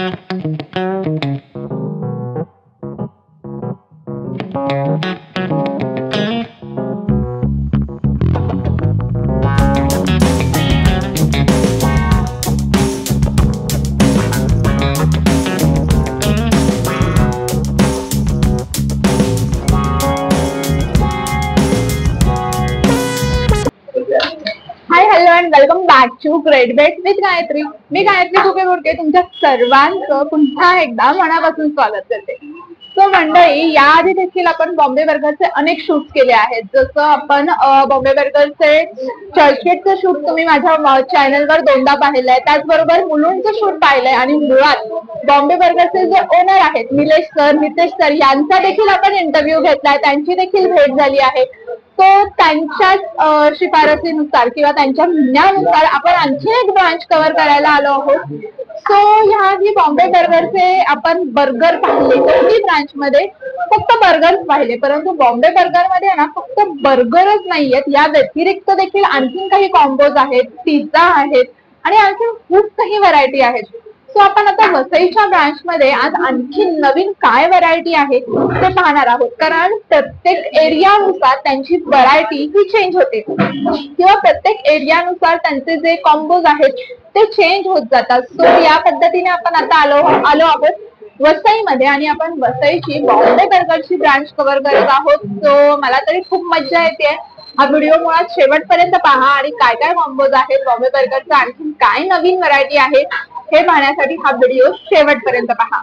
High hello and welcome back to great bet with Gayatri. मी गायत्री कुके बोरके तुमच्या सर्वांचं पुन्हा एकदा मनापासून स्वागत करते. सो मंडळी, याआधी देखील आपण बॉम्बे बर्गरचे अनेक शूट केले आहेत. जसं आपण बॉम्बे बर्गरचे चर्चगेटचं शूट तुम्ही माझ्या चॅनलवर दोनदा पाहिलं आहे. त्याचबरोबर मुलुंडचं शूट पाहिलंय आणि मुळात बॉम्बे बर्गरचे जे ओनर आहेत निलेश सर, नितेश सर यांचा देखील आपण इंटरव्ह्यू घेतलाय. त्यांची देखील भेट झाली आहे. तो त्यांच्या शिफारसीनुसार किंवा त्यांच्या म्हणण्यानुसार आपण आणखी एक ब्रांच कव्हर करायला आलो आहोत. सो ह्याआधी बॉम्बे बर्गरचे आपण बर्गर पाहिले, दोन्ही ब्रांच मध्ये फक्त बर्गर्स पाहिले. परंतु बॉम्बे बर्गर मध्ये ना फक्त बर्गरच नाहीयेत, या व्यतिरिक्त देखील आणखीन काही कॉम्बोज आहेत, पिझ्झा आहेत आणि आणखीन खूप काही व्हरायटी आहेत. सो आपण आता वसईच्या ब्रांच मध्ये आज आणखी नवीन काय व्हरायटी आहे ते पाहणार आहोत. कारण प्रत्येक एरियानुसार त्यांची व्हरायटी ही चेंज होते किंवा प्रत्येक एरियानुसार त्यांचे जे कॉम्बोज आहेत ते चेंज होत जातात. सो या पद्धतीने आपण आता आलो आहोत वसईमध्ये आणि आपण वसईची बॉम्बे बर्गरची ब्रांच कव्हर करत आहोत. सो मला तरी खूप मज्जा येते. हा व्हिडिओ मुळात शेवटपर्यंत पहा आणि काय काय कॉम्बोज आहेत बॉम्बे बर्गरचा, आणखी काय नवीन व्हरायटी आहे हे पाहण्यासाठी हा व्हिडिओ शेवटपर्यंत पहा.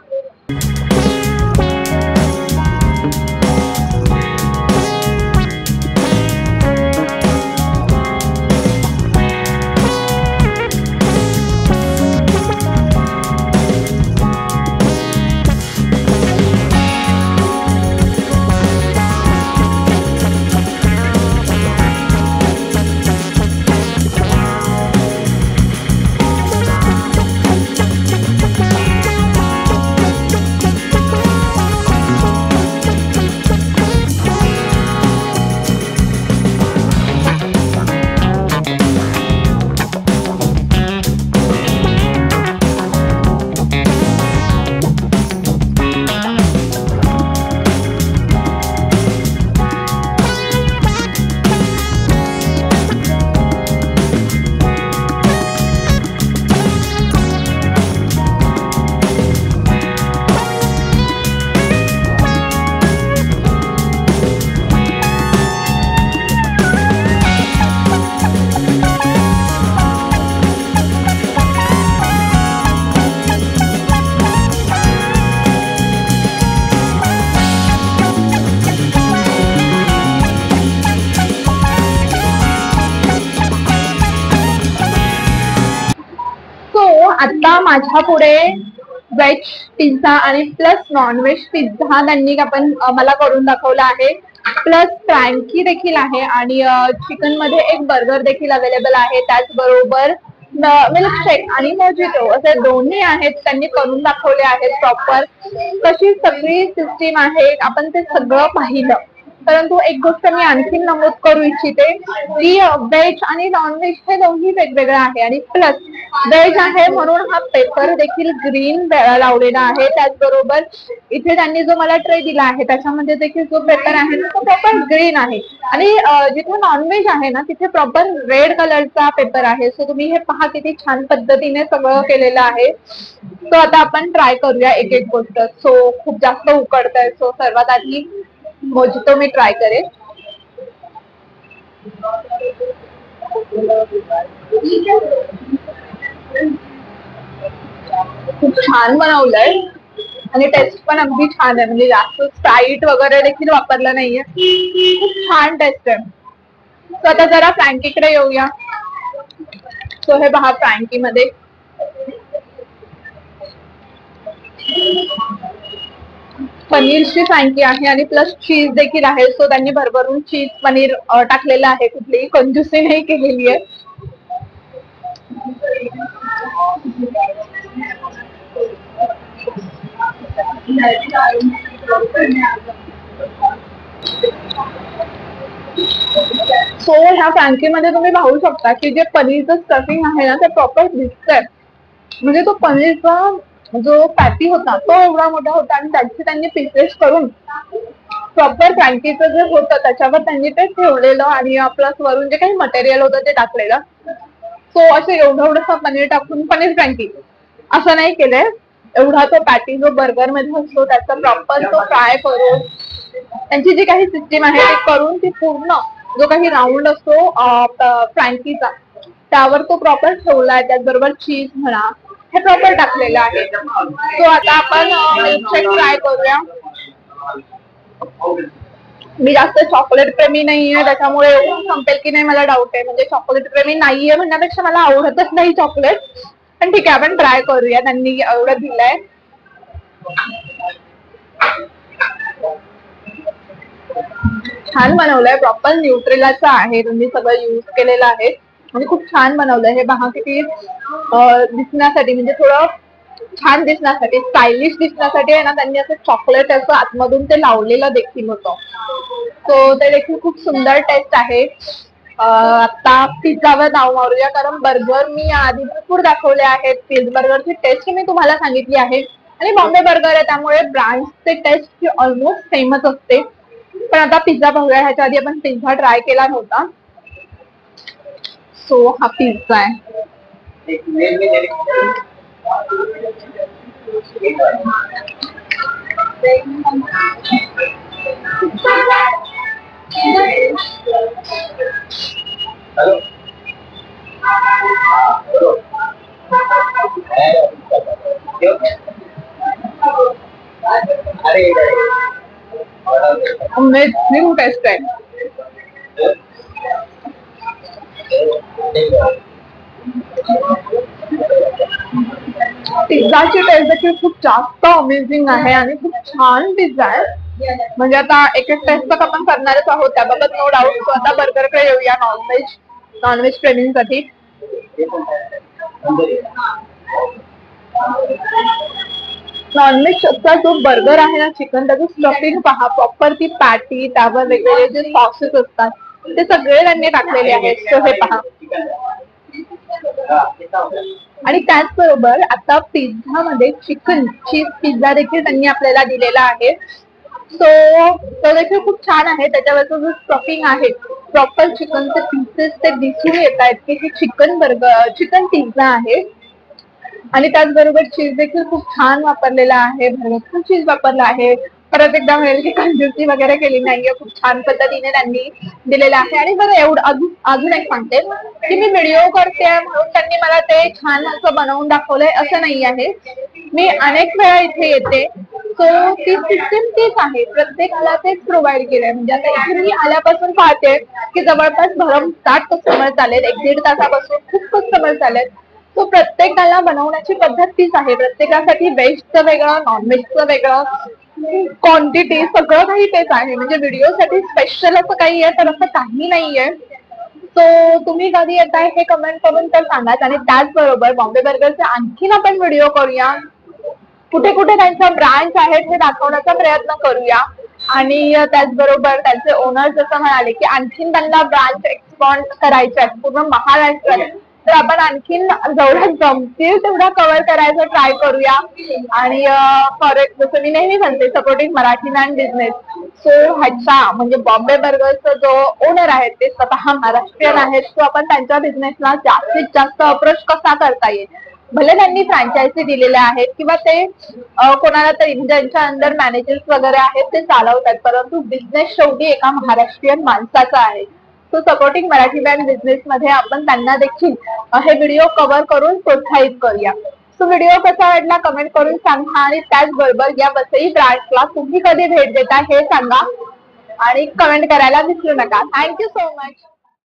आता माझ्या पुढे व्हेज पिझ्झा आणि प्लस नॉनव्हेज पिझ्झा त्यांनी आपण मला करून दाखवला आहे. प्लस फ्रँकी देखील आहे आणि चिकन मध्ये एक बर्गर देखील अवेलेबल आहे. त्याचबरोबर मिल्कशेक आणि मोजिटो असे दोन्ही आहेत, त्यांनी करून दाखवले आहेत. प्रॉपर कशी सगळी सिस्टीम आहे आपण ते सगळं पाहिलं. परंतु एक गोष्ट मी आणखी नमूद करू इच्छिते की व्हेज आणि नॉनव्हेज हे दोन्ही वेगवेगळे आहे आणि प्लस व्हेज आहे म्हणून हा पेपर देखील ग्रीन लावलेला आहे. त्याचबरोबर इथे त्यांनी जो मला ट्रे दिला आहे त्याच्यामध्ये देखील जो पेपर आहे तो प्रॉपर ग्रीन आहे आणि जिथे नॉनव्हेज आहे ना तिथे प्रॉपर रेड कलरचा पेपर आहे. सो तुम्ही हे पहा किती छान पद्धतीने सगळं केलेलं आहे. सो आता आपण ट्राय करूया एक एक गोष्ट. सो खूप जास्त उकडतंय. सो सर्वात आधी मोजिटो मी ट्राय करेन. खूप छान बनवलंय आणि टेस्ट पण अगदी छान आहे. म्हणजे जास्त स्प्राईट वगैरे देखील वापरलं नाहीये. खूप छान टेस्ट आहे. सो आता जरा फ्रँकीकडे येऊया. सो हे पहा फ्रँकी मध्ये पनीरची फ्रँकी आहे आणि प्लस चीज देखील आहे. सो त्यांनी भरभरून चीज पनीर टाकलेलं आहे, कुठलीही कंजूसी नाही केलेली आहे. सो ह्या फ्रँकीमध्ये तुम्ही पाहू शकता की जे पनीरचं स्टफिंग आहे ना ते प्रॉपर दिसतंय. म्हणजे तो पनीरचा जो पॅटी होता तो एवढा मोठा होता आणि त्याचे त्यांनी पीसेस करून प्रॉपर फ्रँकीचं जे होतं त्याच्यावर त्यांनी ते ठेवलेलं आणि आपलं वरून जे काही मटेरियल होतं ते टाकलेलं. सो असं एवढं पनीर टाकून पनीर फ्रँकी असं नाही केलंय. एवढा तो पॅटी जो बर्गर मध्ये असतो त्याचा प्रॉपर तो फ्राय करून त्यांची जी काही सिस्टीम आहे ती करून ती पूर्ण जो काही राऊंड असतो फ्रँकीचा त्यावर तो प्रॉपर ठेवलाय. त्याचबरोबर चीज म्हणा हे प्रॉपर टाकलेलं आहे. सो आता आपण मिल्कशेक ट्राय करूया. मी जास्त चॉकलेट प्रेमी नाहीये त्याच्यामुळे संपेल की नाही मला डाऊट आहे. म्हणजे चॉकलेट प्रेमी नाहीये म्हणण्यापेक्षा मला आवडतच नाही चॉकलेट. पण ठीक आहे आपण ट्राय करूया. त्यांनी एवढं दिलंय. छान बनवलंय. प्रॉपर न्यूट्रेलाचं आहे. तुम्ही सगळं युज केलेलं आहे आणि खूप छान बनवलंय. हे पहा किती दिसण्यासाठी म्हणजे थोडं छान दिसण्यासाठी स्टायलिश दिसण्यासाठी आहे ना त्यांनी असं चॉकलेट असं आतमधून ते लावलेलं देखील होतं. सो ते देखील खूप सुंदर टेस्ट आहे. आता पिझ्झावर नाव मारूया कारण बर्गर मी आधी भरपूर दाखवले आहेत. पिझ्झा बर्गरची टेस्ट मी तुम्हाला सांगितली आहे आणि बॉम्बे बर्गर आहे त्यामुळे ब्रँडचे टेस्ट ऑलमोस्ट सेमच असते. पण आता पिझ्झा बघूया. ह्याच्या आधी आपण पिझ्झा ट्राय केला नव्हता. सो हा पिझ्झा आहे. अमेझिंग टेस्ट आहे. पिझ्झाची टेस्ट देखील खूप जास्त अमेझिंग आहे आणि खूप छान पिझ्झा आहे. म्हणजे आता एक एक टेस्ट तर आपण करणारच आहोत त्याबाबत नो डाऊट. आता बर्गरकडे येऊया. नॉनव्हेज प्रेमींसाठी नॉनव्हेजचा जो बर्गर आहे ना चिकन त्याचं स्टफिंग पहा. प्रॉपर ती पॅटी त्यावर वेगवेगळे जे सॉसेस असतात ते सगळे त्यांनी टाकलेले आहेत. सो हे पहा. आणि त्याचबरोबर आता पिझ्झा मध्ये चिकन चीज पिझ्झा देखील त्यांनी आपल्याला दिलेला आहे. सो तो देखील खूप छान आहे. त्याच्यावरचं जो स्टफिंग आहे प्रॉपर चिकनचे पीसेस ते दिसून येत आहेत की हे चिकन पिझ्झा आहे. आणि त्याचबरोबर चीज देखील खूप छान वापरलेला आहे. भरपूर चीज वापरला आहे. परत एकदा मिळेल की कंजूसी वगैरे केली नाहीये. खूप छान पद्धतीने त्यांनी दिलेलं आहे. आणि बरं एवढं अजून एक सांगते की मी व्हिडिओ करते म्हणून त्यांनी मला ते छान असं बनवून दाखवलंय असं नाही आहे. मी अनेक वेळा इथे येते. सो ती सिस्टम तीच आहे. प्रत्येकाला तेच प्रोव्हाइड केलंय. म्हणजे आता इथे मी आल्यापासून पाहते की जवळपास भरमसाठ कस्टमर चालेल. 1-1.5 तासापासून खूप कस्टमर चालेल. तो प्रत्येकाला बनवण्याची पद्धत तीच आहे. प्रत्येकासाठी व्हेजचं वेगळं नॉनव्हेजचं वेगळं क्वांटिटी सगळं काही तेच आहे. म्हणजे व्हिडिओसाठी स्पेशल असं काही आहे तर असं काही नाहीये. सो तुम्ही कधी येताय हे कमेंट करून तर सांगाच. आणि त्याचबरोबर बॉम्बे बर्गरचे आणखीन आपण व्हिडिओ करूया. कुठे कुठे त्यांच्या ब्रांच आहेत हे दाखवण्याचा प्रयत्न करूया. आणि त्याचबरोबर त्यांचे ओनर जसं म्हणाले की आणखीन त्यांना ब्रांच एक्सपॉन्ड करायचे आहेत पूर्ण महाराष्ट्रात. तर आपण आणखीन जेवढं जमतील तेवढा कव्हर करायचं ट्राय करूया. आणि जसं मी नेहमी म्हणते supporting Marathi man business. So ह्याचा म्हणजे बॉम्बे बर्गरचा जो ओनर आहेत ते स्वतः महाराष्ट्रीयन आहेत. सो आपण त्यांच्या बिझनेसला जास्तीत जास्त अप्रोच कसा करता येईल. भले त्यांनी फ्रँचायझी दिलेल्या आहेत किंवा ते कोणाला तरी ज्यांच्या अंडर मॅनेजर्स वगैरे आहेत ते चालवतात. परंतु बिझनेस शेवटी एका महाराष्ट्रीयन माणसाचा आहे. So supporting Marathi man business मध्ये आपण त्यांना देखील हे व्हिडिओ कव्हर करून प्रोत्साहित करूया. सो व्हिडिओ कसा वाटला कमेंट करून सांगा. आणि त्याचबरोबर या वसई ब्रांचला तुम्ही कधी भेट देता हे सांगा आणि कमेंट करायला विसरू नका. Thank you so much.